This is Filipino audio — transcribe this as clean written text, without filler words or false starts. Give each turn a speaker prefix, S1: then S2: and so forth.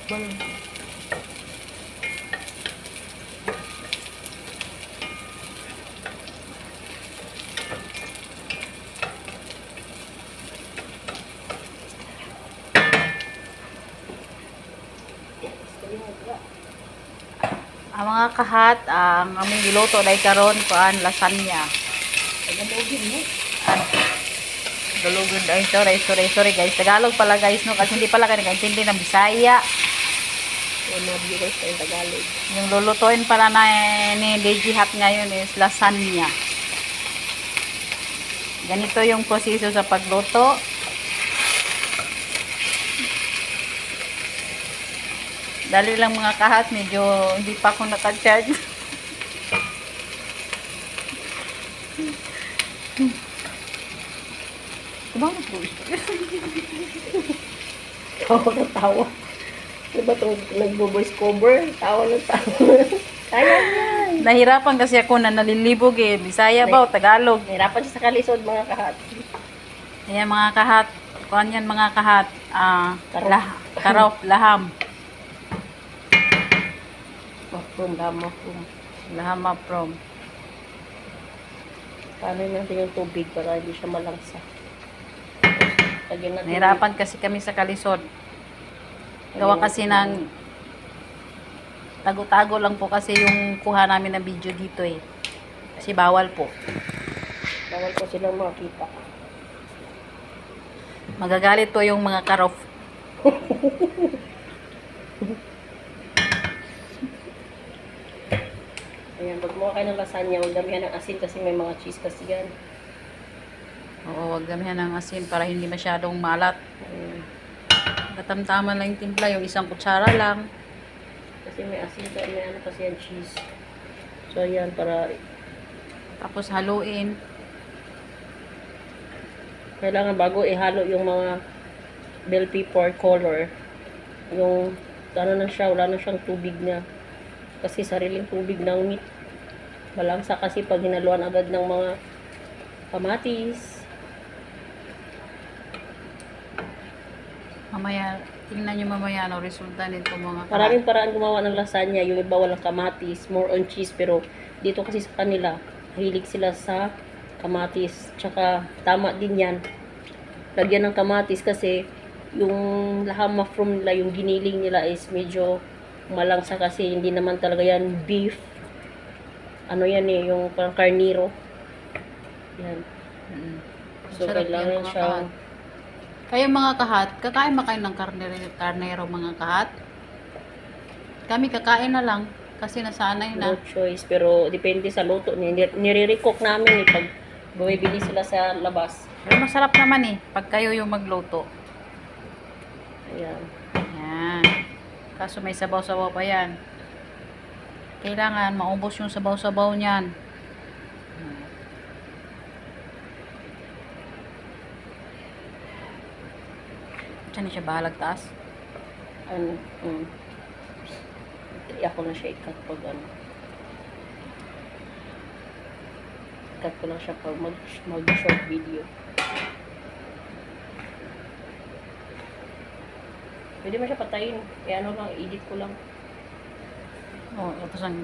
S1: Balon. Ang mga kahat, ang aming giluto dahil karon kuan lasagna.
S2: Tagalogin mo.
S1: Dulugon ay sorry guys. Tagalog pala guys no kasi hindi pala kayo nakaintindi ng Bisaya.
S2: Mga viewers tayong Tagalog.
S1: Yung lulutuin pala na ni DJ Hat ngayon is lasagna. Ganito yung proseso sa pagluto. Dali lang mga kahat, medyo hindi pa ako naka-charge. Diba na po?
S2: Tawa na tawa. Diba itong nagbo-voice cover? Tawa na tawa. Kaya yan.
S1: Nahirapan kasi ako na nalilibog eh. Bisaya ba o Tagalog?
S2: Nahirapan siya sa kalisod mga kahat.
S1: Ayan mga kahat. Kuhan yan mga kahat. Karop, laham.
S2: Mushroom lang, mushroom.
S1: Laham from.
S2: Paano natin yung tubig para hindi siya malangsa. Lagyan natin.
S1: Nahirapan kasi kami sa kalisod. Gawa kasi ng tago-tago lang po kasi yung kuha namin ng video dito eh. Kasi bawal po.
S2: Bawal ko silang makita.
S1: Magagalit po yung mga karof.
S2: Ayan, pag mukha kayo ng lasagna, huwag damihan ng asin kasi may mga cheese kasi yan.
S1: Oo, wag damihan ng asin para hindi masyadong malat. Katamtaman lang yung timpla, yung isang kutsara lang.
S2: Kasi may asin ka, may ano kasi yan, cheese. So, ayan, para
S1: Tapos haluin.
S2: kailangan bago ihalo yung mga bell pepper color. Yung, ano na siya, wala na siyang tubig na. Kasi sariling tubig ng meat. Malangsa kasi pag hinaluan agad ng mga kamatis.
S1: Mamaya, tingnan nyo mamaya ano resulta nito mga kahat.
S2: Maraming paraan gumawa ng lasagna. Yung iba walang kamatis, more on cheese. Pero dito kasi sa kanila, hilig sila sa kamatis. Tsaka tama din yan. Lagyan ng kamatis kasi yung laham mushroom nila, yung giniling nila is medyo malangsa kasi hindi naman talaga yan beef. Ano yan eh, yung parang carnero. Yan. So,
S1: Sarap
S2: kailangan
S1: yan, mga
S2: siya.
S1: kahat. Kayo mga kahat, kakain ba kayo ng karnero mga kahat? Kami kakain na lang kasi nasanay na.
S2: No choice. Pero depende sa luto. Nire-recook namin eh, pag bumibili sila sa labas.
S1: Pero masarap naman eh, pag kayo yung magluto.
S2: Ayan.
S1: Yan. Kaso may sabaw-sabaw pa yan. Kailangan maubos yung sabaw-sabaw niyan. Saan siya bahalag taas?
S2: Ano, ako na siya ikat pag ano. Ikat ko lang siya pag mag-short video. Pwede mo siya patayin. Kaya ano lang, edit ko lang.
S1: Oh, tapos ang